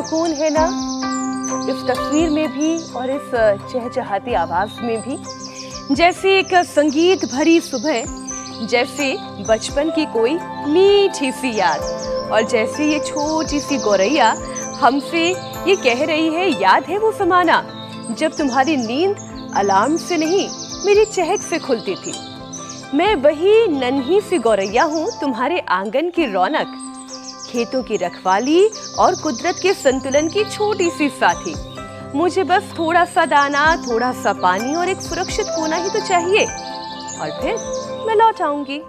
सुकून है ना इस तस्वीर में भी और इस चहचहाती आवाज में भी। जैसे एक संगीत भरी सुबह, जैसे बचपन की कोई मीठी सी याद, और जैसे ये छोटी सी गौरैया हमसे ये कह रही है, याद है वो समाना जब तुम्हारी नींद अलार्म से नहीं मेरी चहक से खुलती थी। मैं वही नन्ही सी गौरैया हूँ, तुम्हारे आंगन की रौनक, खेतों की रखवाली और कुदरत के संतुलन की छोटी सी साथी। मुझे बस थोड़ा सा दाना, थोड़ा सा पानी और एक सुरक्षित कोना ही तो चाहिए, और फिर मैं लौट आऊंगी।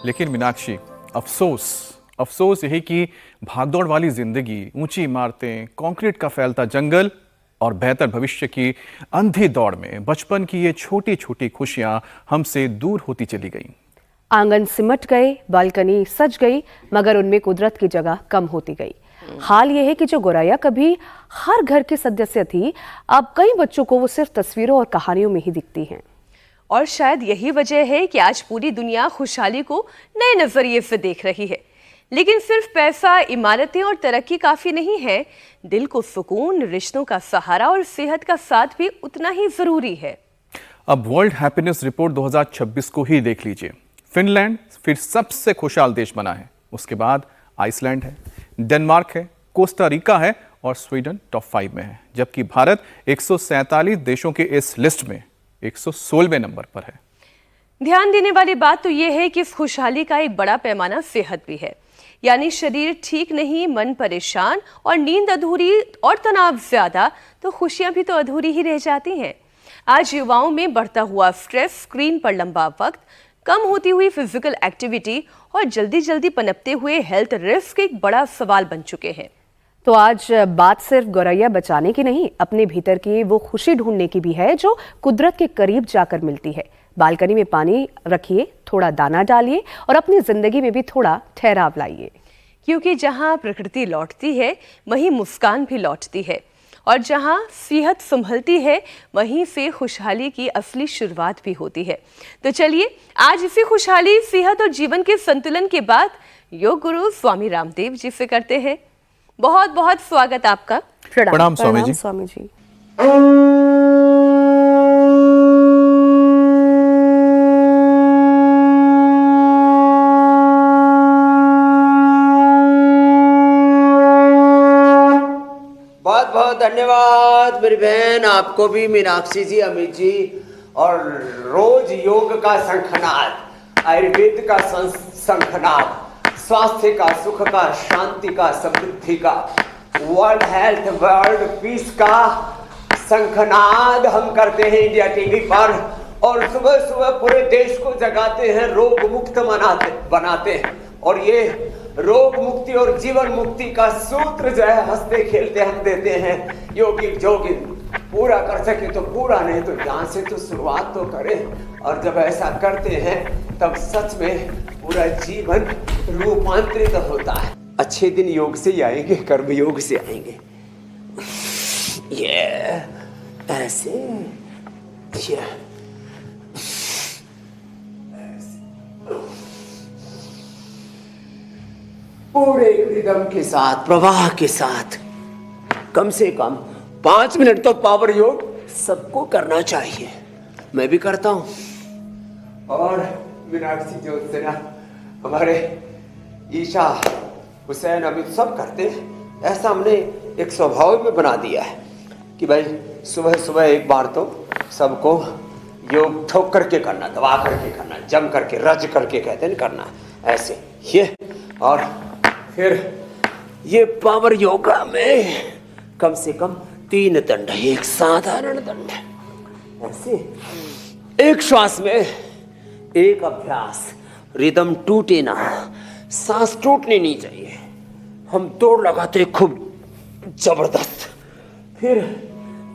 लेकिन मीनाक्षी, अफसोस यही कि भागदौड़ वाली जिंदगी, ऊंची इमारतें, कंक्रीट का फैलता जंगल और बेहतर भविष्य की अंधी दौड़ में बचपन की ये छोटी छोटी खुशियां हमसे दूर होती चली गईं। आंगन सिमट गए, बालकनी सज गई, मगर उनमें कुदरत की जगह कम होती गई। हाल यह है कि जो गौरैया कभी हर घर के सदस्य थी, अब कई बच्चों को वो सिर्फ तस्वीरों और कहानियों में ही दिखती हैं। और शायद यही वजह है कि आज पूरी दुनिया खुशहाली को नए नजरिए से देख रही है। लेकिन सिर्फ पैसा, इमारतें और तरक्की काफी नहीं है। दिल को सुकून, रिश्तों का सहारा और सेहत का साथ भी उतना ही जरूरी है। अब वर्ल्ड हैप्पीनेस रिपोर्ट 2026 को ही देख लीजिए। फिनलैंड फिर सबसे खुशहाल देश बना है। उसके बाद आइसलैंड है, डेनमार्क है, कोस्टा रिका है और स्वीडन टॉप 5 में है। जबकि भारत 147 देशों के इस लिस्ट में 116वें नंबर पर है। ध्यान देने वाली बात तो यह है कि इस खुशहाली का एक बड़ा पैमाना सेहत भी है। यानी शरीर ठीक नहीं, मन परेशान और नींद अधूरी और तनाव ज्यादा, तो खुशियां भी तो अधूरी ही रह जाती हैं। आज युवाओं में बढ़ता हुआ स्ट्रेस, स्क्रीन पर लंबा वक्त, कम होती हुई फिजिकल एक्टिविटी और जल्दी जल्दी पनपते हुए हेल्थ रिस्क एक बड़ा सवाल बन चुके हैं। तो आज बात सिर्फ गौरैया बचाने की नहीं, अपने भीतर की वो खुशी ढूंढने की भी है जो कुदरत के करीब जाकर मिलती है। बालकनी में पानी रखिए, थोड़ा दाना डालिए और अपनी जिंदगी में भी थोड़ा ठहराव लाइए। क्योंकि जहां प्रकृति लौटती है वहीं मुस्कान भी लौटती है, और जहां सेहत संभलती है वहीं से खुशहाली की असली शुरुआत भी होती है। तो चलिए आज इसी खुशहाली, सेहत और जीवन के संतुलन की बात योग गुरु स्वामी रामदेव जी से करते हैं। बहुत बहुत स्वागत आपका। प्रणाम स्वामी जी। स्वामी जी। बहुत बहुत धन्यवाद मेरी बहन, आपको भी, मीनाक्षी जी, अमित जी। और रोज योग का शंखनाद, आयुर्वेद का शंखनाद, स्वास्थ्य का, सुख का, शांति का, समृद्धि का, वर्ल्ड हेल्थ, वर्ल्ड पीस का शंखनाद हम करते हैं इंडिया टीवी पर। और सुबह सुबह पूरे देश को जगाते हैं, रोग मुक्त बनाते हैं। और ये रोग मुक्ति और जीवन मुक्ति का सूत्र जो है हंसते खेलते हम देते हैं। योगी जोगी पूरा कर सके तो पूरा, नहीं तो यहाँ से तो शुरुआत तो करें। और जब ऐसा करते हैं तब सच में पूरा जीवन रूपांतरित होता है। अच्छे दिन योग से ही आएंगे, कर्म योग से आएंगे। ये ऐसे, ये पूरे रिदम के साथ, प्रवाह के साथ कम से कम 5 मिनट तो पावर योग सबको करना चाहिए। मैं भी करता हूं, और मीनाक्षी ज्योत्सना, हमारे ईशा, हुसैन, अमित सब करते हैं। ऐसा हमने एक स्वभाव में बना दिया है कि भाई सुबह सुबह एक बार तो सबको योग ठोक करके करना, दबा करके करना, जम करके, रज करके कहते हैं करना, ऐसे ये। और फिर ये पावर योगा में कम से कम 3 दंड है, एक साधारण दंड है, ऐसे एक श्वास में एक अभ्यास। रिदम टूटे ना, सांस टूटनी नहीं चाहिए। हम दौड़ लगाते खूब जबरदस्त, फिर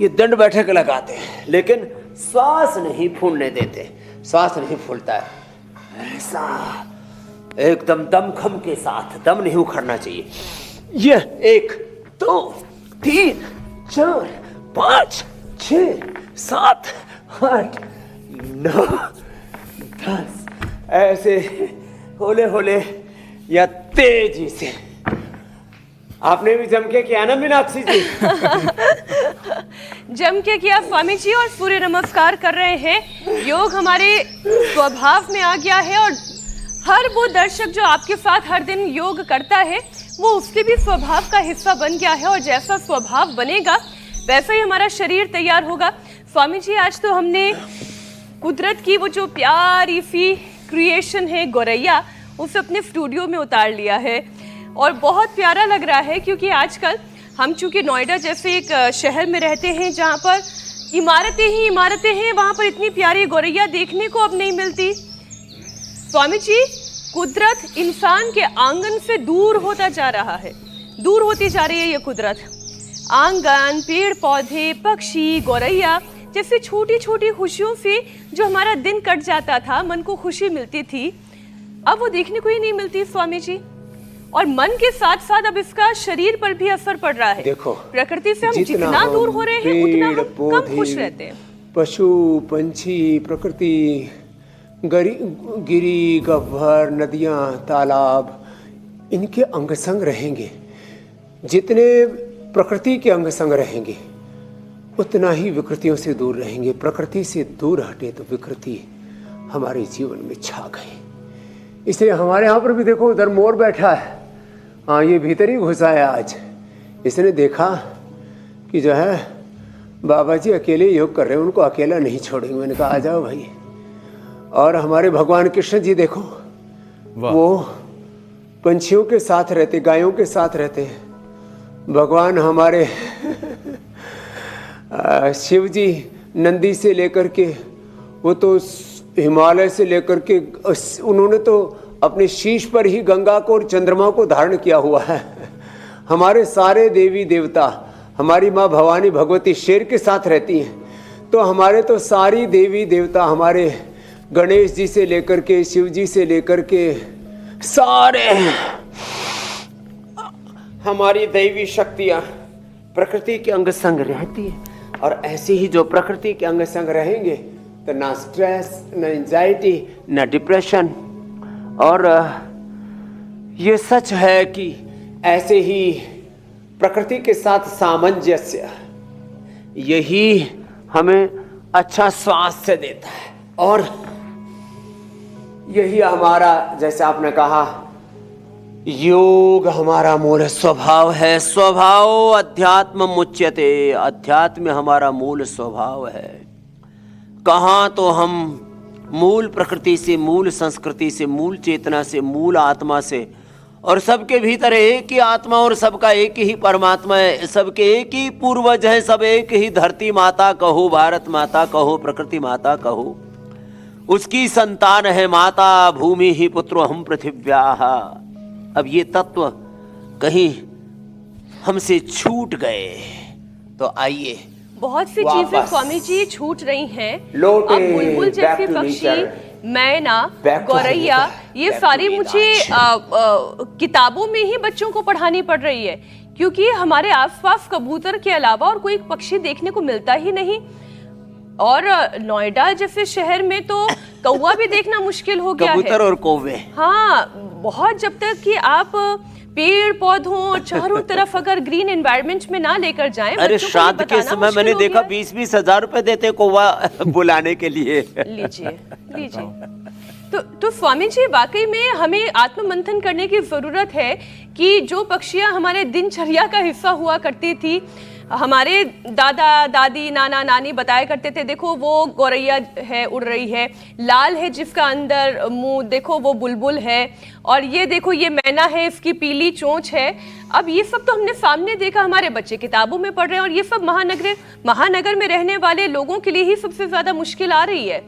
ये दंड बैठक लगाते हैं, लेकिन श्वास नहीं फूलने देते, श्वास नहीं फूलता है, ऐसा एकदम दमखम के साथ, दम नहीं उखड़ना चाहिए। ये 1 2 3 4 5 6 7 8 9 10 ऐसे होले होले या तेजी से आपने भी जम के किया ना मीनाक्षी जी? जम के किया स्वामी जी, और सूर्य नमस्कार कर रहे हैं। योग हमारे स्वभाव में आ गया है, और हर वो दर्शक जो आपके साथ हर दिन योग करता है वो उसके भी स्वभाव का हिस्सा बन गया है, और जैसा स्वभाव बनेगा वैसा ही हमारा शरीर तैयार होगा। स्वामी जी, आज तो हमने कुदरत की वो जो प्यारी सी क्रिएशन है गौरैया, उसे अपने स्टूडियो में उतार लिया है, और बहुत प्यारा लग रहा है, क्योंकि आजकल हम चूंकि नोएडा जैसे एक शहर में रहते हैं जहाँ पर इमारतें ही इमारतें हैं, वहाँ पर इतनी प्यारी गौरैया देखने को अब नहीं मिलती। स्वामी जी, कुदरत इंसान के आंगन से दूर होता जा रहा है, दूर होती जा रही है ये कुदरत। आंगन, पेड़ पौधे, पक्षी, गौरैया जैसे छोटी छोटी खुशियों से जो हमारा दिन कट जाता था, मन को खुशी मिलती थी, अब वो देखने को ही नहीं मिलती स्वामी जी। और मन के साथ साथ अब इसका शरीर पर भी असर पड़ रहा है। देखो, प्रकृति से हम जितना दूर हो रहे हैं उतना हम कम खुश रहते हैं। पशु पंछी, प्रकृति, गिरी, गह्वर, नदियां, तालाब, इनके अंग संग रहेंगे। जितने प्रकृति के अंग संग रहेंगे उतना ही विकृतियों से दूर रहेंगे। प्रकृति से दूर हटे तो विकृति हमारे जीवन में छा गई। इसलिए हमारे यहाँ पर भी देखो, उधर मोर बैठा है, हाँ ये भीतर ही घुसा है आज। इसने देखा कि जो है बाबा जी अकेले योग कर रहे हैं, उनको अकेला नहीं छोड़ेंगे। मैंने कहा आ जाओ भाई। और हमारे भगवान कृष्ण जी देखो, वो पंछियों के साथ रहते, गायों के साथ रहते हैं। भगवान हमारे शिव जी नंदी से लेकर के, वो तो हिमालय से लेकर के, उन्होंने तो अपने शीश पर ही गंगा को और चंद्रमा को धारण किया हुआ है। हमारे सारे देवी देवता, हमारी माँ भवानी भगवती शेर के साथ रहती हैं, तो हमारे तो सारी देवी देवता, हमारे गणेश जी से लेकर के, शिव जी से लेकर के, सारे हमारी दैवी शक्तियाँ प्रकृति के अंग संग रहती है। और ऐसे ही जो प्रकृति के अंग संग रहेंगे तो ना स्ट्रेस, ना एंजाइटी, ना डिप्रेशन। और ये सच है कि ऐसे ही प्रकृति के साथ सामंजस्य, यही हमें अच्छा स्वास्थ्य देता है। और यही हमारा, जैसे आपने कहा, योग हमारा मूल स्वभाव है। स्वभाव अध्यात्म मुच्यते, अध्यात्म हमारा मूल स्वभाव है। कहाँ तो हम मूल प्रकृति से, मूल संस्कृति से, मूल चेतना से, मूल आत्मा से, और सबके भीतर एक ही आत्मा और सबका एक ही परमात्मा है। सबके एक ही पूर्वज है, सब एक ही धरती माता कहो, भारत माता कहो, प्रकृति माता कहो, उसकी संतान है माता भूमि ही पुत्रो हम पृथिव्याः। अब ये तत्व कहीं हमसे छूट गए तो आइए, बहुत सी चीजें स्वामी जी छूट रही हैं। लौटे, अब बुलबुल जैसे पक्षी, मैना, गौरैया, ये सारी मुझे किताबों में ही बच्चों को पढ़ानी पड़ रही है, क्योंकि हमारे आसपास कबूतर के अलावा और कोई पक्षी देखने को मिलता ही नहीं। और नोएडा जैसे शहर में तो कौवा भी देखना मुश्किल हो गया है। कबूतर और कौवे, हाँ, बहुत। जब तक कि आप पेड़ पौधों चारों तरफ अगर ग्रीन एनवायरनमेंट में ना लेकर जाएं, अरे श्राद्ध के समय मैंने देखा 20-20 हजार रुपए देते कौवा बुलाने के लिए। लीजिए लीजिए। तो स्वामी जी, वाकई में हमें आत्ममंथन करने की जरूरत है कि जो पक्षियां हमारे दिनचर्या का हिस्सा हुआ करती थी, हमारे दादा दादी नाना नानी बताया करते थे, देखो वो गौरैया है उड़ रही है, लाल है जिसका अंदर मुंह, देखो वो बुलबुल है, और ये देखो ये मैना है, इसकी पीली चोंच है। अब ये सब तो हमने सामने देखा, हमारे बच्चे किताबों में पढ़ रहे हैं, और ये सब महानगर में रहने वाले लोगों के लिए ही सबसे ज्यादा मुश्किल आ रही है।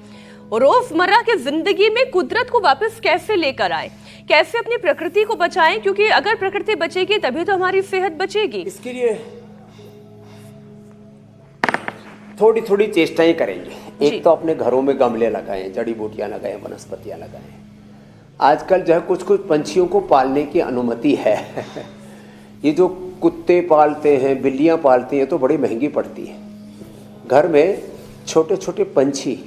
रोजमर्रा की जिंदगी में कुदरत को वापस कैसे लेकर आए, कैसे अपनी प्रकृति को बचाएं, क्योंकि अगर प्रकृति बचेगी तभी तो हमारी सेहत बचेगी। इसके लिए थोड़ी थोड़ी चेष्टाएं करेंगे। एक तो अपने घरों में गमले लगाएं, जड़ी बूटियां लगाएं, वनस्पतियां लगाएं। आजकल जो है कुछ कुछ पंछियों को पालने की अनुमति है। ये जो कुत्ते पालते हैं, बिल्लियां पालती हैं, तो बड़ी महंगी पड़ती है। घर में छोटे छोटे पंछी,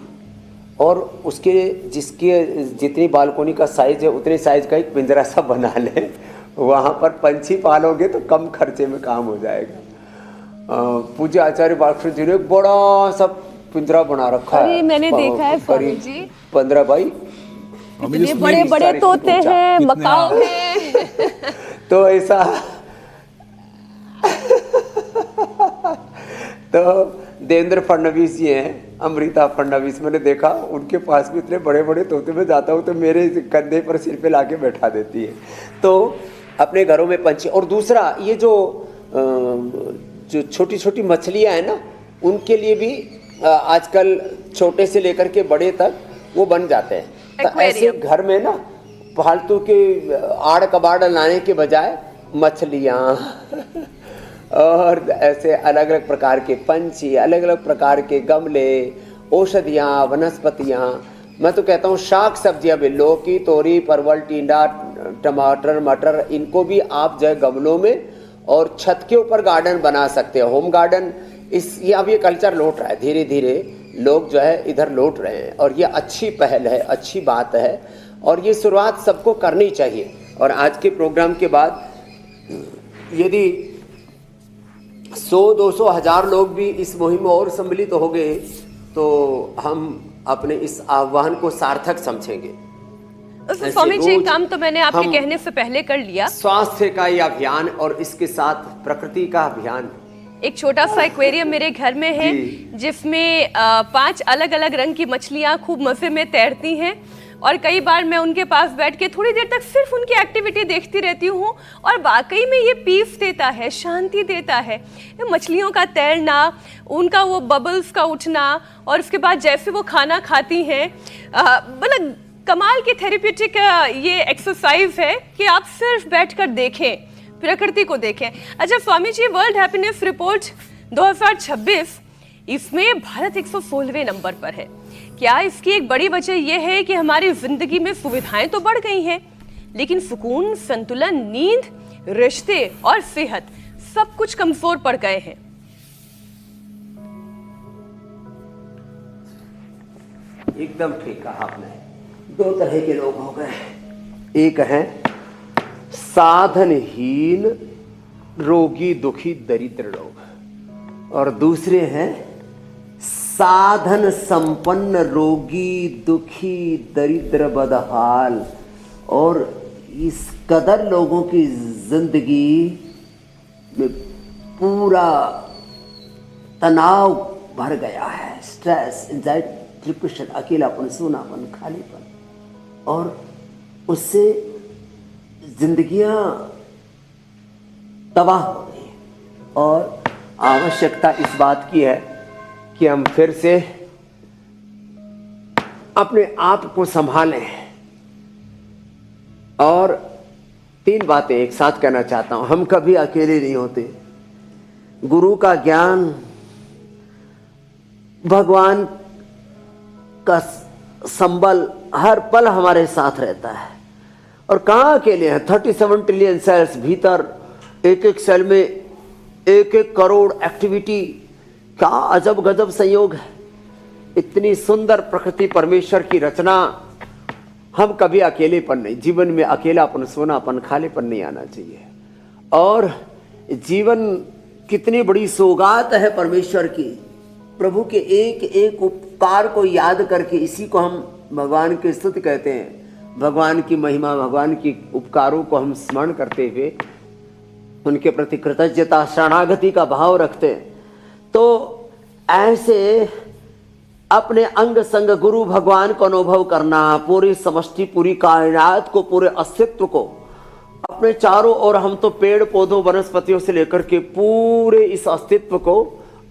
और उसके जिसके जितनी बालकोनी का साइज है उतने साइज का एक पिंजरा सा बना लें, वहां पर पंछी पालोगे तो कम खर्चे में काम हो जाएगा। पूज्य आचार्य बालकृष्ण जी ने एक बड़ा सा पिंजरा बना रखा है। अरे मैंने देखा है स्वामी करीब जी, 15 बाई इतने बड़े बड़े तोते हैं मकाओ में। तो ऐसा तो देवेंद्र फडणवीस जी हैं, अमृता फडणवीस, मैंने देखा उनके पास भी इतने बड़े बड़े तोते। में जाता हूँ तो मेरे कंधे पर सिर पे लाके बैठा देती है। तो अपने घरों में पंछी। और दूसरा ये जो छोटी छोटी मछलियाँ हैं ना, उनके लिए भी आजकल छोटे से लेकर के बड़े तक वो बन जाते हैं। तो ऐसे घर में ना फालतू के आड़ कबाड़ लाने के बजाय मछलियाँ और ऐसे अलग अलग प्रकार के पंछी, अलग अलग प्रकार के गमले, औषधियाँ, वनस्पतियाँ, मैं तो कहता हूँ शाक सब्जियाँ भी, लौकी, तोरी, परवल, टिंडा, टमाटर, मटर, इनको भी आप जो है गमलों में और छत के ऊपर गार्डन बना सकते हैं, होम गार्डन। ये अब ये कल्चर लौट रहा है, धीरे धीरे लोग जो है इधर लौट रहे हैं और ये अच्छी पहल है, अच्छी बात है और ये शुरुआत सबको करनी चाहिए। और आज के प्रोग्राम के बाद यदि 100-200 हज़ार लोग भी इस मुहिम में और सम्मिलित हो गए तो हम अपने इस आह्वान को सार्थक समझेंगे। स्वामी जी, काम तो मैंने आपके कहने से पहले कर लिया। स्वास्थ्य का ये अभियान और इसके साथ प्रकृति का अभियान। एक छोटा सा एक्वेरियम मेरे घर में है जिसमें 5 अलग अलग रंग की मछलियां खूब मजे में तैरती हैं और कई बार मैं उनके पास बैठ के थोड़ी देर तक सिर्फ उनकी एक्टिविटी देखती रहती हूँ और वाकई में ये पीस देता है, शांति देता है। मछलियों का तैरना, उनका वो बबल्स का उठना और उसके बाद जैसे वो खाना खाती हैं, मतलब कमाल की थेरेप्यूटिक ये एक्सरसाइज है कि आप सिर्फ बैठकर देखें, प्रकृति को देखें। अच्छा Swami ji, world happiness report 2026, इसमें भारत 116वें नंबर पर है। क्या इसकी एक बड़ी वजह यह है कि हमारी जिंदगी में सुविधाएं तो बढ़ गई हैं, लेकिन सुकून, संतुलन, नींद, रिश्ते और सेहत सब कुछ कमजोर पड़ गए हैं? एकदम ठीक कहा आपने। 2 तरह के लोग हो गए, एक है साधनहीन, रोगी, दुखी, दरिद्र लोग और दूसरे हैं साधन संपन्न, रोगी, दुखी, दरिद्र, बदहाल। और इस कदर लोगों की जिंदगी में पूरा तनाव भर गया है, स्ट्रेस, एंजाइटी, डिप्रेशन, अकेलापन, सोनापन, खालीपन, और उससे जिंदगियां तबाह हो गई। और आवश्यकता इस बात की है कि हम फिर से अपने आप को संभालें। और 3 बातें एक साथ कहना चाहता हूं। हम कभी अकेले नहीं होते। गुरु का ज्ञान, भगवान का संबल हर पल हमारे साथ रहता है। और कहाँ अकेले हैं? 37 ट्रिलियन सेल्स भीतर, एक सेल में 1 करोड़ एक्टिविटी। क्या अजब गजब संयोग है। इतनी सुंदर प्रकृति, परमेश्वर की रचना। हम कभी अकेलेपन नहीं, जीवन में अकेलापन, सोनापन, खालीपन नहीं आना चाहिए। और जीवन कितनी बड़ी सौगात है परमेश्वर की। प्रभु के एक एक उपकार को याद करके, इसी को हम भगवान की स्तुति कहते हैं। भगवान की महिमा, भगवान की उपकारों को हम स्मरण करते हुए उनके प्रति कृतज्ञता, शरणागति का भाव रखते हैं। तो ऐसे अपने अंग संग गुरु भगवान को अनुभव करना, पूरी समष्टि, पूरी कायनात को, पूरे अस्तित्व को, अपने चारों ओर हम तो पेड़ पौधों, वनस्पतियों से लेकर के पूरे इस अस्तित्व को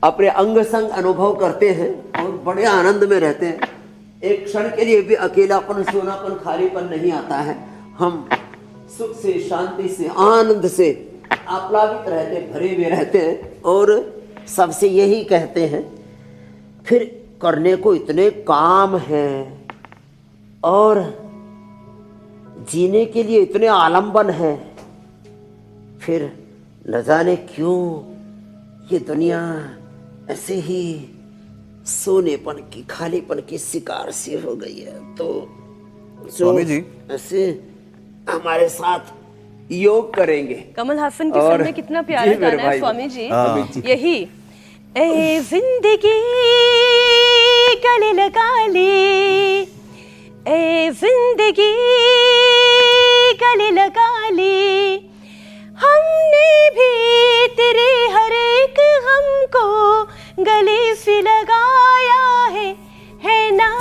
अपने अंग संग अनुभव करते हैं और बड़े आनंद में रहते हैं। एक क्षण के लिए भी अकेलापन, सोनापन, खालीपन नहीं आता है। हम सुख से, शांति से, आनंद से आप्लावित रहते, भरे हुए रहते हैं और सबसे यही कहते हैं। फिर करने को इतने काम हैं और जीने के लिए इतने आलंबन हैं, फिर न जाने क्यों ये दुनिया ऐसे ही सोनेपन की, खालीपन की शिकार सी हो गई है। तो स्वामी जी, ऐसे हमारे साथ योग करेंगे। कमल हासन की और- फिल्म में कितना प्यारा जी, मेरे गाना है भाई। स्वामी जी, अमित जी। यही ए जिंदगी गले लगा ले, ए जिंदगी गले लगा ले, हमने भी तेरे हर एक गम को गले से लगाया है ना।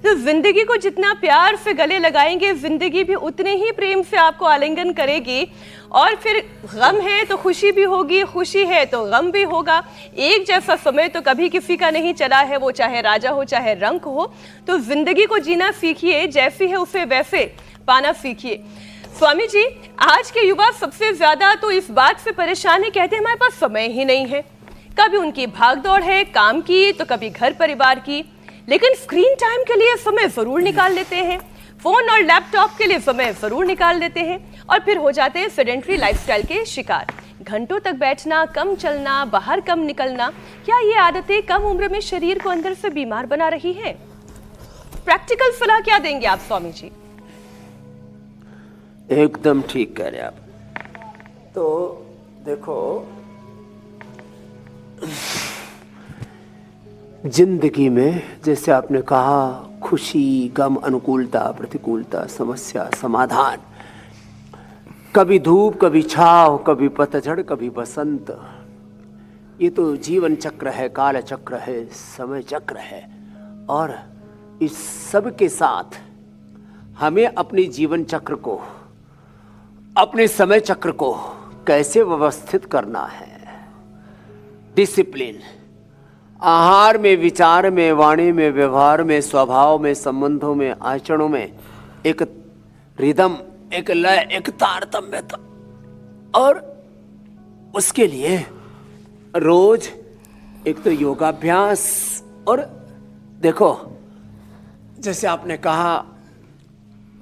तो जिंदगी को जितना प्यार से गले लगाएंगे, जिंदगी भी उतने ही प्रेम से आपको आलिंगन करेगी। और फिर गम है तो खुशी भी होगी, खुशी है तो गम भी होगा। एक जैसा समय तो कभी किसी का नहीं चला है, वो चाहे राजा हो चाहे रंक हो। तो जिंदगी को जीना सीखिए, जैसी है उसे वैसे पाना सीखिए। स्वामी जी, आज के युवा सबसे ज्यादा तो इस बात से परेशान है, कहते हैं हमारे पास समय ही नहीं है। कभी उनकी भागदौड़ है काम की, तो कभी घर परिवार की, लेकिन स्क्रीन टाइम के लिए समय जरूर निकाल लेते हैं, फोन और लैपटॉप के लिए समय जरूर निकाल लेते हैं, और फिर हो जाते हैं सेडेंटरी लाइफस्टाइल के शिकार। घंटों तक बैठना, कम चलना, बाहर कम निकलना, क्या ये आदतें कम उम्र में शरीर को अंदर से बीमार बना रही है? प्रैक्टिकल सलाह क्या देंगे आप स्वामी जी? एकदम ठीक कह रहे आप। तो देखो, जिंदगी में जैसे आपने कहा, खुशी, गम, अनुकूलता, प्रतिकूलता, समस्या, समाधान, कभी धूप, कभी छाव, कभी पतझड़, कभी बसंत, ये तो जीवन चक्र है, काल चक्र है, समय चक्र है। और इस सब के साथ हमें अपने जीवन चक्र को, अपने समय चक्र को कैसे व्यवस्थित करना है। डिसिप्लिन, आहार में, विचार में, वाणी में, व्यवहार में, स्वभाव में, संबंधों में, आचरणों में एक रिदम, एक लय, एक तारतम्यता। और उसके लिए रोज एक तो योगाभ्यास। और देखो, जैसे आपने कहा,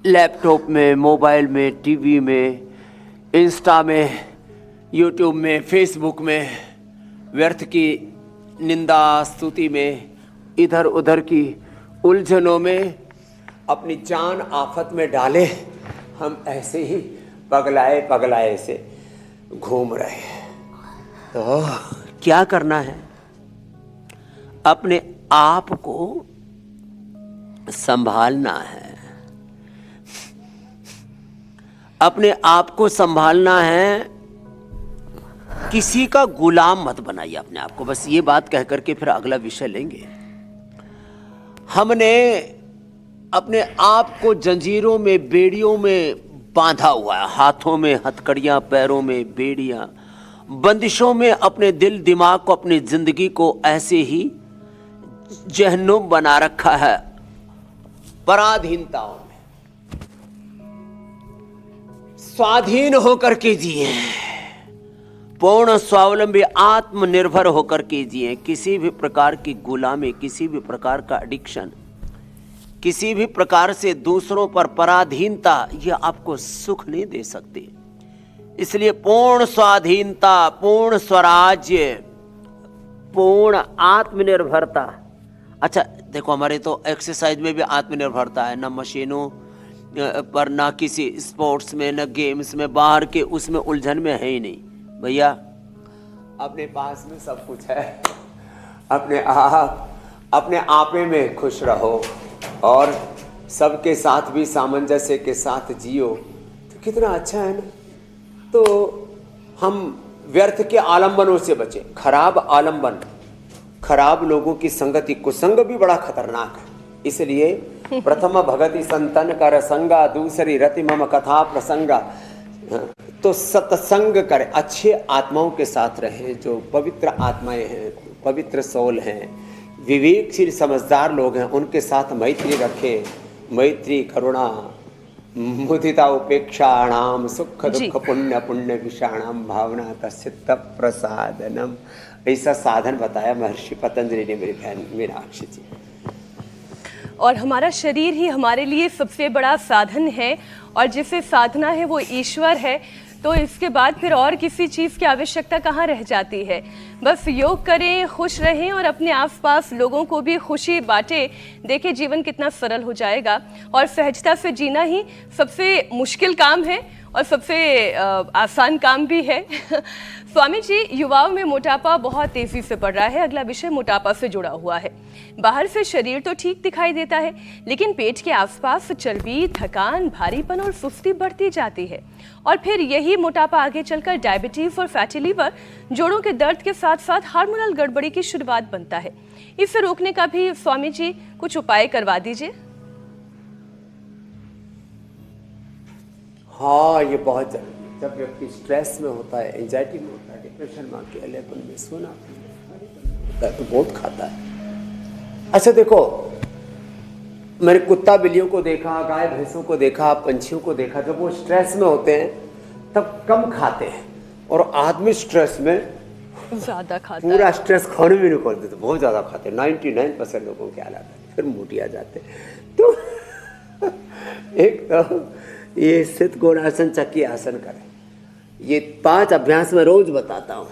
लैपटॉप में, मोबाइल में, टीवी में, इंस्टा में, यूट्यूब में, फेसबुक में, व्यर्थ की निंदा स्तुति में, इधर उधर की उलझनों में अपनी जान आफत में डाले हम ऐसे ही पगलाए पगलाए से घूम रहे हैं। तो क्या करना है? अपने आप को संभालना है, अपने आप को संभालना है। किसी का गुलाम मत बनाइए अपने आप को। बस ये बात कह करके फिर अगला विषय लेंगे। हमने अपने आप को जंजीरों में, बेड़ियों में बांधा हुआ है, हाथों में हथकड़ियां, पैरों में बेड़ियां, बंदिशों में अपने दिल दिमाग को, अपनी जिंदगी को ऐसे ही जहन्नुम बना रखा है पराधीनताओं में। स्वाधीन होकर के जिए, पूर्ण स्वावलंबी, आत्मनिर्भर होकर के जिए। किसी भी प्रकार की गुलामी, किसी भी प्रकार का एडिक्शन, किसी भी प्रकार से दूसरों पर पराधीनता, यह आपको सुख नहीं दे सकती। इसलिए पूर्ण स्वाधीनता, पूर्ण स्वराज्य, पूर्ण आत्मनिर्भरता। अच्छा देखो, हमारे तो एक्सरसाइज में भी आत्मनिर्भरता है, ना मशीनों पर, ना किसी स्पोर्ट्स में, ना गेम्स में, बाहर के उसमें उलझन में है ही नहीं। भैया अपने पास में सब कुछ है, अपने आपे में खुश रहो और सबके साथ भी सामंजस्य के साथ जियो, तो कितना अच्छा है ना। तो हम व्यर्थ के आलंबनों से बचें। खराब आलंबन, खराब लोगों की संगति, कुसंग भी बड़ा खतरनाक है। इसलिए प्रथम भगति संतन कर संगा, दूसरी रति मम कथा प्रसंगा। तो सत्संग करें, अच्छे आत्माओं के साथ रहें, जो पवित्र आत्माएं हैं, पवित्र सोल हैं, विवेकशील समझदार लोग हैं, उनके साथ मैत्री रखें। मैत्री, करुणा, मुदिता, उपेक्षाणाम, सुख दुख, पुण्य पुण्य विषाणाम, भावना तस्चित्त प्रसादनम। ऐसा साधन बताया महर्षि पतंजलि ने, मेरी बहन मीनाक्षी जी। और हमारा शरीर ही हमारे लिए सबसे बड़ा साधन है, और जिसे साधना है वो ईश्वर है। तो इसके बाद फिर और किसी चीज़ की आवश्यकता कहाँ रह जाती है। बस योग करें, खुश रहें और अपने आसपास लोगों को भी खुशी बांटें। देखिए जीवन कितना सरल हो जाएगा। और सहजता से जीना ही सबसे मुश्किल काम है, और सबसे आसान काम भी है। स्वामी जी, युवाओं में मोटापा बहुत तेजी से बढ़ रहा है। अगला विषय मोटापा से जुड़ा हुआ है। बाहर से शरीर तो ठीक दिखाई देता है, लेकिन पेट के आसपास चर्बी, थकान, भारीपन और सुस्ती बढ़ती जाती है। और फिर यही मोटापा आगे चलकर डायबिटीज और फैटी लीवर, जोड़ों के दर्द के साथ साथ हार्मोनल गड़बड़ी की शुरुआत बनता है। इसे रोकने का भी स्वामी जी कुछ उपाय करवा दीजिए। हाँ, ये बहुत जरूरी है। जब व्यक्ति स्ट्रेस में होता है, एंजाइटी में होता है, डिप्रेशन में, अकेलेपन में, सोना होता है तो बहुत खाता है। अच्छा देखो, मैंने कुत्ता बिल्लियों को देखा, गाय भैंसों को देखा, पंछियों को देखा, जब वो स्ट्रेस में होते हैं तब कम खाते हैं, और आदमी स्ट्रेस में ज्यादा खाता पूरा स्ट्रेस खाने में निकल देते, बहुत ज्यादा खाते हैं। 99% लोगों के हालात है, फिर मोटिया जाते हैं। तो एक तो ये स्थित कोणासन, चक्की आसन करें। ये 5 अभ्यास मैं रोज बताता हूँ,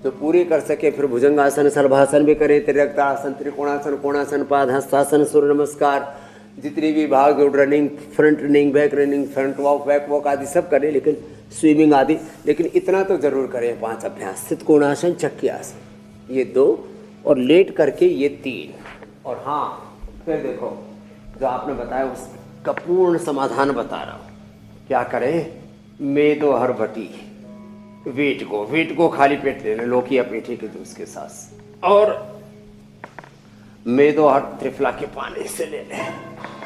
तो पूरी कर सके फिर भुजंगासन, सर्वासन भी करें, त्रिरक्तासन, त्रिकोणासन, कोणासन, पाद हस्तासन, सूर्य नमस्कार, जितनी भी भाग दौड़, running, front running, back running, front walk, back walk आदि सब करें, लेकिन स्विमिंग आदि, लेकिन इतना तो जरूर करें 5 अभ्यास। स्थित कोणासन, चक्की आसन ये 2, और लेट करके ये 3। और हाँ, फिर देखो जो आपने बताया उसका पूर्ण समाधान बता रहा हूँ। क्या करें? मेदो हर बटी, वेट को खाली पेट ले लें, लोकिया पेठी के जूस के साथ, और मेदो हर त्रिफला के पानी से ले लें।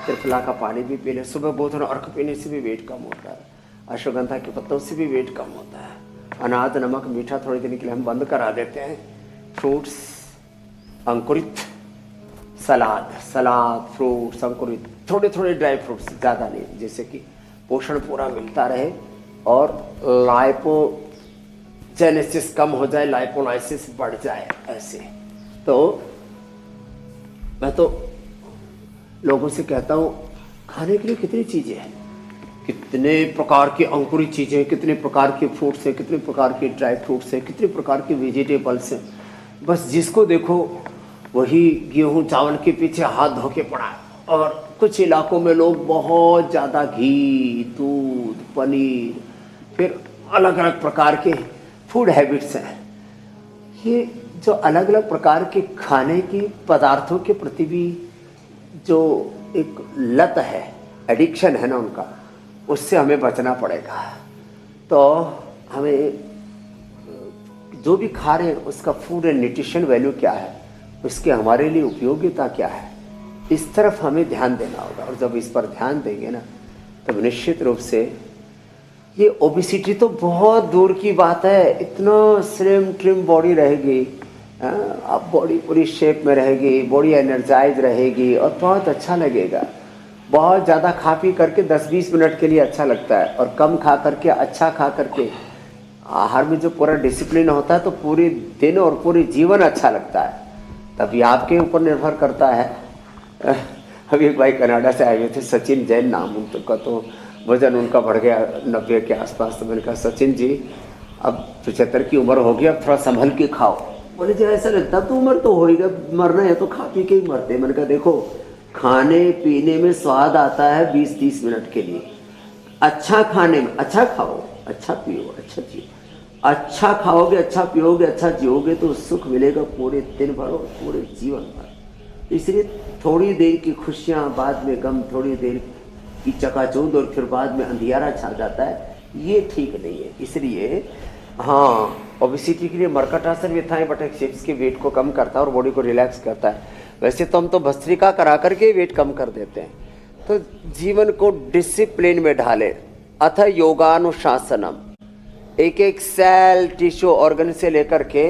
त्रिफला का पानी भी पी लें सुबह, बोधन अर्घ पीने से भी वेट कम होता है। अश्वगंधा के पत्तों से भी वेट कम होता है। अनाज, नमक, मीठा थोड़ी दिन के लिए हम बंद करा देते हैं। फ्रूट्स, अंकुरित, सलाद, फ्रूट्स, अंकुरित, थोड़े थोड़े ड्राई फ्रूट्स, ज़्यादा नहीं, जैसे कि पोषण पूरा मिलता रहे और लाइपोजेनेसिस कम हो जाए, लाइपोलाइसिस बढ़ जाए। ऐसे तो मैं तो लोगों से कहता हूँ, खाने के लिए कितनी चीज़ें हैं, कितने प्रकार की अंकुरित चीज़ें, कितने प्रकार के फ्रूट्स हैं, कितने प्रकार के ड्राई फ्रूट्स हैं, कितने प्रकार के वेजिटेबल्स हैं। बस जिसको देखो वही गेहूँ चावल के पीछे हाथ धो के पड़ा है। और कुछ इलाकों में लोग बहुत ज़्यादा घी, दूध, पनीर, फिर अलग अलग प्रकार के फूड हैबिट्स हैं। ये जो अलग अलग प्रकार के खाने के पदार्थों के प्रति भी जो एक लत है, एडिक्शन है ना उनका, उससे हमें बचना पड़ेगा। तो हमें जो भी खा रहे हैं उसका फूड एंड न्यूट्रिशन वैल्यू क्या है, उसके हमारे लिए उपयोगिता क्या है, इस तरफ हमें ध्यान देना होगा। और जब इस पर ध्यान देंगे ना, तब निश्चित रूप से ये ओबेसिटी तो बहुत दूर की बात है। इतना स्लिम ट्रिम बॉडी रहेगी, अब बॉडी पूरी शेप में रहेगी, बॉडी एनर्जाइज रहेगी और बहुत अच्छा लगेगा। बहुत ज़्यादा खा पी करके 10-20 मिनट के लिए अच्छा लगता है, और कम खा करके, अच्छा खा करके, आहार में जो पूरा डिसिप्लिन होता है तो पूरे दिन और पूरे जीवन अच्छा लगता है। तभी आपके ऊपर निर्भर करता है। अभी एक भाई कनाडा से आए हुए थे, सचिन जैन नाम उनका, तो वजन उनका बढ़ गया 90 के आसपास। तो मैंने कहा, सचिन जी अब 75 की उम्र हो गई, अब थोड़ा संभल के खाओ। बोले जी ऐसा लगता तो उम्र तो हो ही गया, मरना है तो खा पी के ही मरते। मैंने कहा देखो, खाने पीने में स्वाद आता है 20-30 मिनट के लिए। अच्छा खाने में, अच्छा खाओ, अच्छा पियो, अच्छा जियो, अच्छा खाओगे, अच्छा पियोगे, अच्छा जियोगे तो सुख मिलेगा पूरे दिन भर और पूरे जीवन भर। इसलिए थोड़ी देर की खुशियाँ, बाद में गम, थोड़ी देर की चकाचौंध और फिर बाद में अंधियारा छा जाता है, ये ठीक नहीं है। इसलिए हाँ, ओबेसिटी के लिए मरकट आसन भी थाई बटक शेप्स के वेट को कम करता है और बॉडी को रिलैक्स करता है। वैसे तो हम तो भस्त्रिका करा करके वेट कम कर देते हैं। तो जीवन को डिसिप्लिन में ढाले। अथ योगानुशासनम, एक एक सेल, टिश्यू, ऑर्गन से लेकर के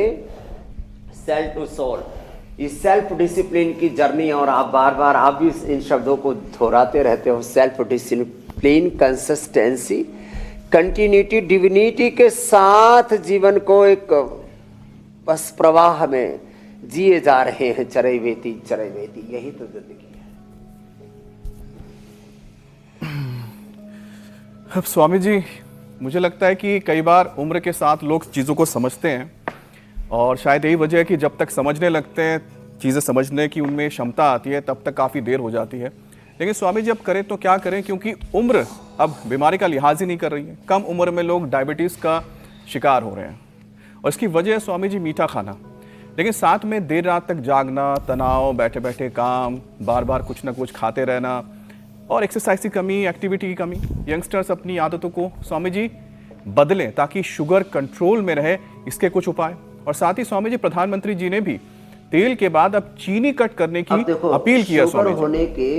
सेल टू सोल, इस सेल्फ डिसिप्लिन की जर्नी। और आप बार बार आप भी इन शब्दों को दोहराते रहते हो, self discipline, consistency, continuity, divinity के साथ जीवन को एक बस प्रवाह में जिए जा रहे हैं। चरैवेति चरैवेति, यही तो जिंदगी है। अब स्वामी जी, मुझे लगता है कि कई बार उम्र के साथ लोग चीज़ों को समझते हैं, और शायद यही वजह है कि जब तक समझने लगते हैं, चीज़ें समझने की उनमें क्षमता आती है, तब तक काफ़ी देर हो जाती है। लेकिन स्वामी जी अब करें तो क्या करें, क्योंकि उम्र अब बीमारी का लिहाज ही नहीं कर रही है। कम उम्र में लोग डायबिटीज़ का शिकार हो रहे हैं और इसकी वजह है स्वामी जी मीठा खाना, लेकिन साथ में देर रात तक जागना, तनाव, बैठे बैठे काम, बार बार कुछ ना कुछ खाते रहना और एक्सरसाइज की कमी, एक्टिविटी की कमी। यंगस्टर्स अपनी आदतों को स्वामी जी बदलें ताकि शुगर कंट्रोल में रहे, इसके कुछ उपाय। और साथ ही स्वामी जी प्रधानमंत्री जी ने भी तेल के बाद अब चीनी कट करने की अपील की है। स्वामी जी होने के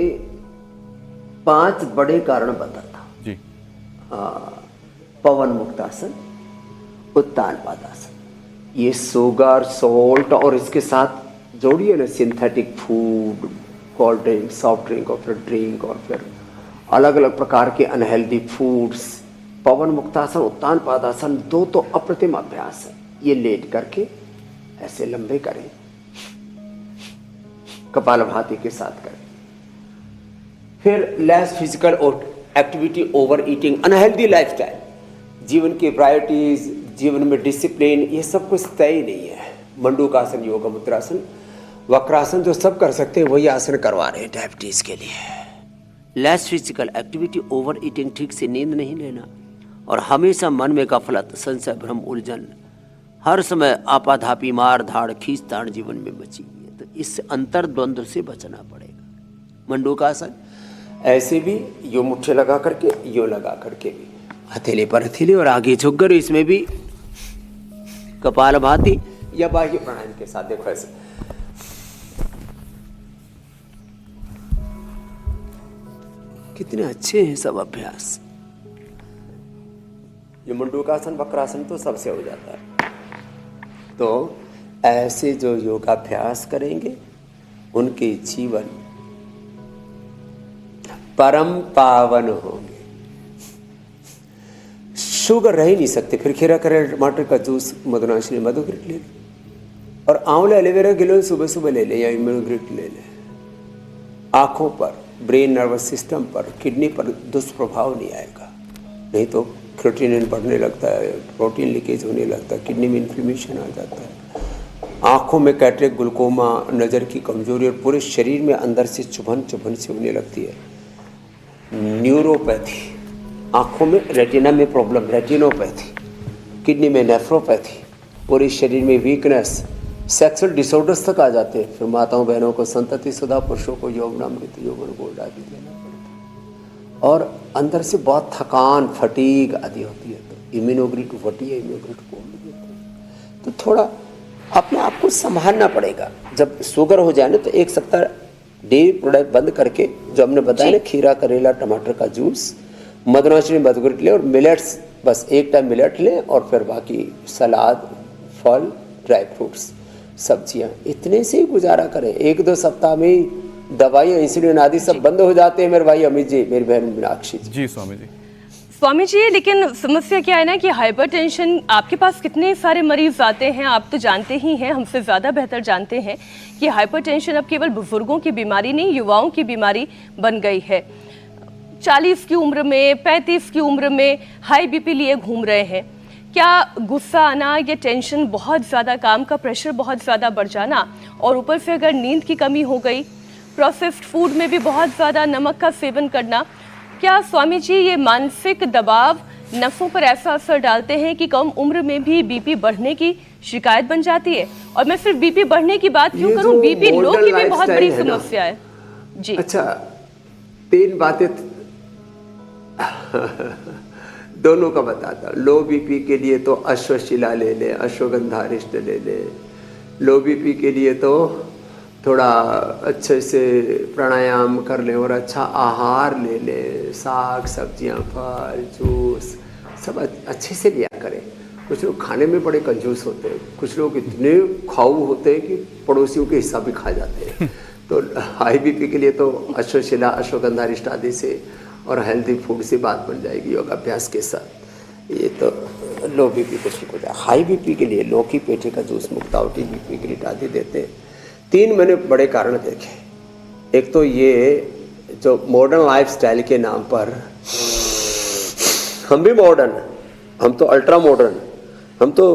5 बड़े कारण बताता जी। पवन मुक्तासन, उत्तान पादासन, ये शुगर, सॉल्ट और इसके साथ जोड़िए ना synthetic food, cold drink, soft drink और फिर ड्रिंक और फिर अलग अलग प्रकार के अनहेल्दी फूड्स। पवन मुक्तासन, उत्तान पादासन 2 तो अप्रतिम अभ्यास है। ये लेट करके ऐसे लंबे करें, कपालभाति के साथ करें। फिर less physical activity, over eating, unhealthy lifestyle, जीवन की प्रायोरिटीज, जीवन में डिसिप्लिन, ये सब कुछ तय नहीं है। मंडूकासन, योग मुद्रासन, वक्रासन जो सब कर सकते हैं वही आसन करवा रहे हैं डायबिटीज के लिए। Less physical activity, over eating, ठीक से नींद नहीं लेना और हमेशा मन में गफलत, संशय, भ्रम, उलझन, हर समय आपाधापी, मार धाड़, खींचतान जीवन में मची है। तो इस अंतर्द्वंद्व से बचना पड़ेगा। मंडूकासन ऐसे भी यो मुट्ठे लगा करके, यो लगा करके भी, हथेली पर हथेली और आगे झुक कर, इसमें भी कपालभाति या बाह्य प्राणायाम के साथ। देखो ऐसे कितने अच्छे हैं सब अभ्यास। ये मंडूकासन, वक्रासन तो सबसे हो जाता है। तो ऐसे जो योगाभ्यास करेंगे उनके जीवन परम पावन होंगे। शुगर रह ही नहीं सकते। फिर खीरा, करेला, टमाटर का जूस, मधुनाशनी, मधुग्रिट ले लें और आंवला, एलोवेरा गिलोय सुबह सुबह ले लें या इम्यूनोग्रिट ले लें। आंखों पर, ब्रेन, नर्वस सिस्टम पर, किडनी पर दुष्प्रभाव नहीं आएगा। नहीं तो क्रिएटिनिन बढ़ने लगता है, प्रोटीन लीकेज होने लगता है, किडनी में इन्फ्लेमेशन आ जाता है, आंखों में कैटरेक्ट, ग्लूकोमा, नज़र की कमजोरी और पूरे शरीर में अंदर से चुभन से होने लगती है। न्यूरोपैथी, आंखों में, रेटिना में प्रॉब्लम, रेटिनोपैथी, किडनी में नेफ्रोपैथी, पूरे शरीर में वीकनेस, सेक्सुअल डिसऑर्डर्स तक आ जाते हैं। फिर माताओं बहनों को संतति सुधा, पुरुषों को यौवनामृत, यौवन गोल्ड आदि लेना पड़ता है। और अंदर से बहुत थकान, फटीग आदि होती है। तो इम्यूनोग्रिट वटी है, इम्यूनोग्रिट गोल्ड देते हैं। तो थोड़ा अपने आप को संभालना पड़ेगा। जब शुगर हो जाए ना तो 1 सप्ताह डेयरी प्रोडक्ट बंद करके, जो हमने बताया ना, खीरा, करेला, टमाटर का जूस, मधुनाशनी, मधुग्रिट ले और मिलेट्स, बस एक टाइम मिलेट लें और फिर बाकी सलाद, फल, ड्राई फ्रूट्स, सब्जियां, इतने से ही गुजारा करें। 1-2 सप्ताह में ही दवाइयाँ, इंसुलिन आदि सब बंद हो जाते हैं। मेरे भाई अमित जी, मेरी बहन मीनाक्षी जी। जी स्वामी जी। स्वामी जी, लेकिन समस्या क्या है ना कि हाइपरटेंशन, आपके पास कितने सारे मरीज आते हैं, आप तो जानते ही हैं, हमसे ज़्यादा बेहतर जानते हैं कि हाइपरटेंशन अब केवल बुजुर्गों की बीमारी नहीं, युवाओं की बीमारी बन गई है। 40 की उम्र में, 35 की उम्र में हाई बीपी लिए घूम रहे हैं। क्या गुस्सा आना, ये टेंशन, बहुत ज़्यादा काम का प्रेशर बहुत ज़्यादा बढ़ जाना और ऊपर से अगर नींद की कमी हो गई, प्रोसेस्ड फूड में भी बहुत ज़्यादा नमक का सेवन करना, क्या स्वामी जी ये मानसिक दबाव नसों पर ऐसा असर डालते हैं कि कम उम्र में भी बीपी बढ़ने की शिकायत बन जाती है? और मैं सिर्फ बीपी बढ़ने की बात क्यों करूं, बीपी लो की भी बहुत बड़ी समस्या है जी। अच्छा, 3 बातें दोनों का बताता। लो बीपी के लिए तो अश्वशिला ले ले, अश्वगंधारिष्ट ले ले। लो बीपी के लिए तो थोड़ा अच्छे से प्राणायाम कर ले और अच्छा आहार ले ले, साग सब्जियां, फल, जूस सब अच्छे से लिया करें। कुछ लोग खाने में बड़े कंजूस होते हैं, कुछ लोग इतने खाऊ होते हैं कि पड़ोसियों के हिस्सा भी खा जाते हैं। तो हाई बीपी के लिए तो अश्वशिला, अश्वगंधारिष्ट आदि से और हेल्दी फूड से बात बन जाएगी योगाभ्यास के साथ। ये तो लो बीपी को ठीक हो जाए। हाई बीपी के लिए लौकी, पेठे का जूस, मुक्तावटी, बीपी ग्रिट आदि देते हैं। 3 मैंने बड़े कारण देखे। एक तो ये जो मॉडर्न लाइफस्टाइल के नाम पर, हम भी मॉडर्न, हम तो अल्ट्रा मॉडर्न, हम तो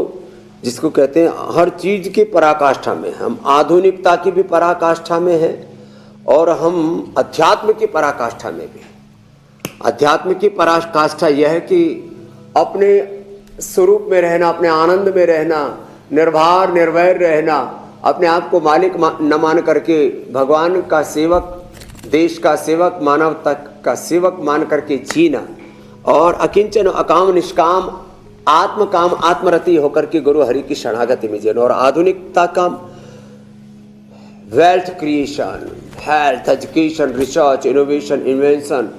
जिसको कहते हैं हर चीज़ की पराकाष्ठा में, हम आधुनिकता की भी पराकाष्ठा में हैं और हम अध्यात्म की पराकाष्ठा में भी। अध्यात्म की पराकाष्ठा यह है कि अपने स्वरूप में रहना, अपने आनंद में रहना, निर्भर निर्वैर रहना, अपने आप को मालिक न मान करके भगवान का सेवक, देश का सेवक, मानवता का सेवक मान करके जीना, और अकिंचन अकाम निष्काम आत्मकाम आत्मरति होकर के गुरु हरि की शरणागति में जीना। और आधुनिकता का wealth creation, health, education, research, innovation, invention,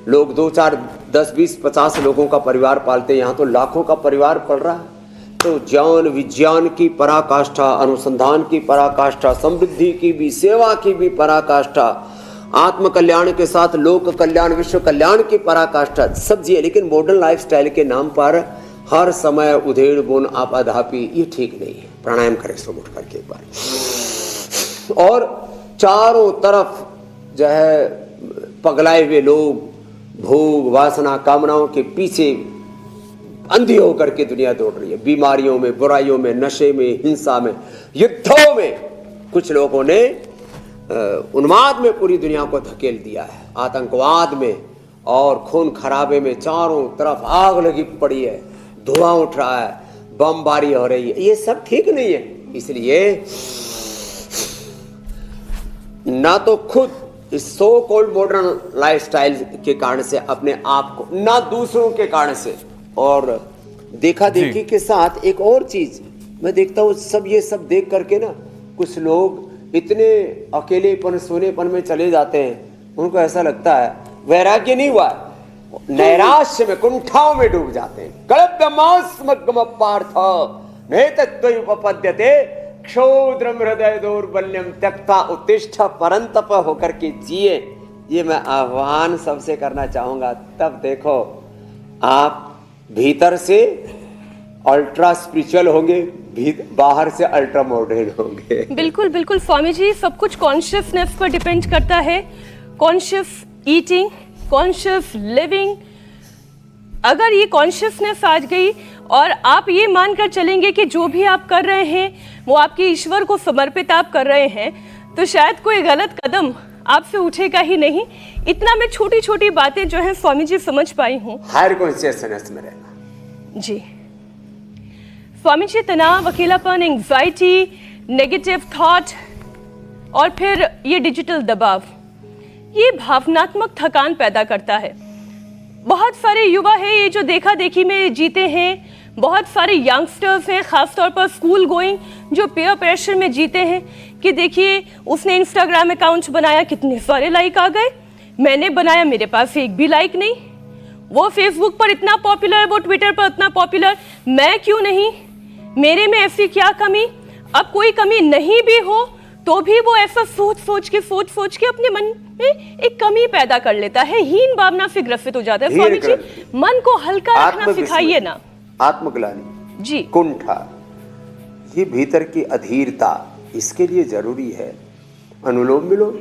लोग 2, 4, 10, 20, 50 लोगों का परिवार पालते हैं, यहाँ तो लाखों का परिवार पल रहा है। तो ज्ञान विज्ञान की पराकाष्ठा, अनुसंधान की पराकाष्ठा, समृद्धि की भी, सेवा की भी पराकाष्ठा, आत्म कल्याण के साथ लोक कल्याण, विश्व कल्याण की पराकाष्ठा सब जी है। लेकिन मॉडर्न लाइफस्टाइल के नाम पर हर समय उधेड़ बुन आपाधापी, ये ठीक नहीं है। प्राणायाम करें सुबह उठ करके एक बार। और चारों तरफ जो है पगलाए हुए लोग भोग वासना कामनाओं के पीछे अंधी होकर के दुनिया दौड़ रही है, बीमारियों में, बुराइयों में, नशे में, हिंसा में, युद्धों में। कुछ लोगों ने उन्माद में पूरी दुनिया को धकेल दिया है, आतंकवाद में और खून खराबे में। चारों तरफ आग लगी पड़ी है, धुआं उठ रहा है, बमबारी हो रही है। ये सब ठीक नहीं है। इसलिए ना तो खुद इस सो कॉल्ड मॉडर्न लाइफस्टाइल के कारण से अपने आप को, ना दूसरों के कारण से। और देखा देखी के साथ एक और चीज मैं देखता हूँ, सब ये सब देख करके ना कुछ लोग इतने अकेलेपन सोनेपन में चले जाते हैं, उनको ऐसा लगता है वैराग्य नहीं हुआ, नैराश्य में, कुंठाओं में डूब जाते हैं। कलब्धमास्मग्गम पार्थ नेतत्वयुपपद्यते क्षोद्रम हृदय दौर्बल्यम त्यक्ता उत्तिष्ठ परंतप होकर के जिए। ये मैं आह्वान सबसे करना चाहूंगा। तब देखो आप भीतर से अल्ट्रा स्पिरिचुअल होंगे, बाहर से अल्ट्रा मॉडर्न होंगे। बिल्कुल बिल्कुल स्वामी जी, सब कुछ कॉन्शियसनेस पर डिपेंड करता है। कॉन्शियस ईटिंग, कॉन्शियस लिविंग, अगर ये कॉन्शियसनेस आ गई और आप ये मानकर चलेंगे कि जो भी आप कर रहे हैं वो आपके ईश्वर को समर्पित आप कर रहे हैं, तो शायद कोई गलत कदम आपसे उठेगा ही नहीं। इतना मैं छोटी छोटी बातें जो है स्वामी जी समझ पाई हूँ। हायर कॉन्शियसनेस में रहना जी स्वामी जी, तनाव, अकेलापन, एंग्जाइटी, नेगेटिव थॉट और फिर ये डिजिटल दबाव, ये भावनात्मक थकान पैदा करता है। बहुत सारे युवा हैं ये जो देखा देखी में जीते हैं, बहुत सारे यंगस्टर्स हैं खासतौर पर स्कूल गोइंग जो पीयर प्रेशर में जीते हैं कि देखिए उसने इंस्टाग्राम अकाउंट बनाया, कितने सारे लाइक आ गए, मैंने बनाया मेरे पास एक भी लाइक नहीं। वो फेसबुक पर इतना पॉपुलर, वो ट्विटर पर इतना पॉपुलर, मैं क्यों नहीं, मेरे में ऐसी क्या कमी। अब कोई कमी नहीं भी हो तो भी वो ऐसा सोच सोच के अपने मन में एक कमी पैदा कर लेता है, हीन भावना से ग्रसित हो जाता है। स्वामी जी, मन को हल्का रखना सिखाइए ना। आत्मग्लानि जी, कुंठा, ये भीतर की अधीरता, इसके लिए जरूरी है अनुलोम विलोम,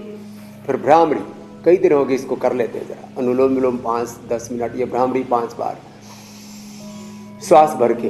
फिर भ्रामरी। कई दिन हो गए इसको कर लेते हैं जरा। अनुलोम विलोम 5-10 मिनट, ये भ्रामरी 5 बार, श्वास भर के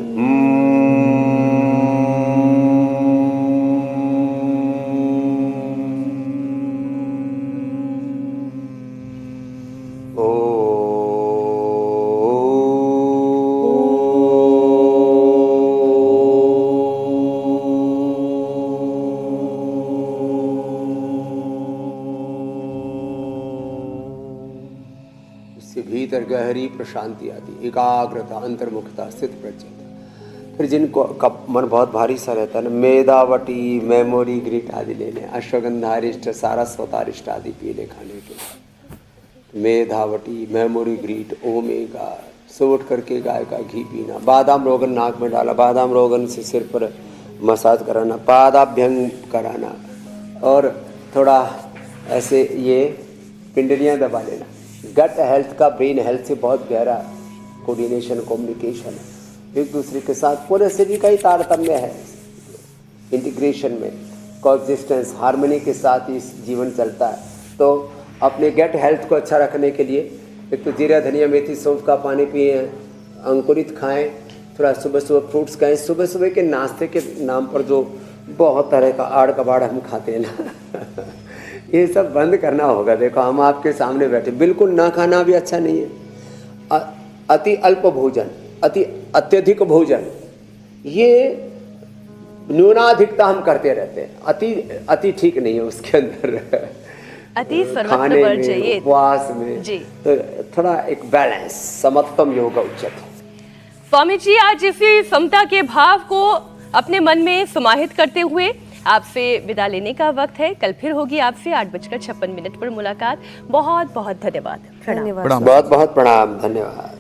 भीतर गहरी प्रशांति आती, एकाग्रता, अंतर्मुखता, स्थित प्रज्ञता। फिर जिनको का मन बहुत भारी सा रहता है ना, मेधावटी, मेमोरी ग्रीट आदि ले लें, अश्वगंधारिष्ट, सारस्वतारिष्ट आदि पी ले खाने के। मेधावटी, मेमोरी ग्रीट, ओमेगा, सोट करके गाय का घी पीना, बादाम रोगन नाक में डाला, बादाम रोगन से सिर पर मसाज कराना, पादाभ्यंग कराना, और थोड़ा ऐसे ये पिंडलियाँ दबा लेना। गट हेल्थ का ब्रेन हेल्थ से बहुत गहरा कोऑर्डिनेशन, कम्युनिकेशन है, एक दूसरे के साथ पूरे शरीर का ही तारतम्य है। इंटीग्रेशन में कोएग्जिस्टेंस, हार्मनी के साथ ही जीवन चलता है। तो अपने गट हेल्थ को अच्छा रखने के लिए एक तो जीरा, धनिया, मेथी, सौंफ का पानी पिए, अंकुरित खाएं, थोड़ा सुबह सुबह फ्रूट्स खाएं। सुबह सुबह के नाश्ते के नाम पर जो बहुत तरह का आड़ कबाड़ हम खाते हैं ना ये सब बंद करना होगा। देखो हम आपके सामने बैठे, बिल्कुल ना खाना भी अच्छा नहीं है। अति अल्प भोजन, अत्यधिक भोजन, ये न्यूनाधिकता हम करते रहते हैं। अति ठीक नहीं है उसके अंदर। अति सर्वत्र खाने में, वर्जयेत। उपवास में जी। तो थोड़ा एक बैलेंस, समत्वम योग उच्यते। स्वामी जी, आज इसी समता के भाव को अपने मन में समाहित करते हुए आपसे विदा लेने का वक्त है। कल फिर होगी आपसे 8:56 पर मुलाकात। बहुत बहुत धन्यवाद। प्रणाम। धन्यवाद। बहुत बहुत प्रणाम, धन्यवाद।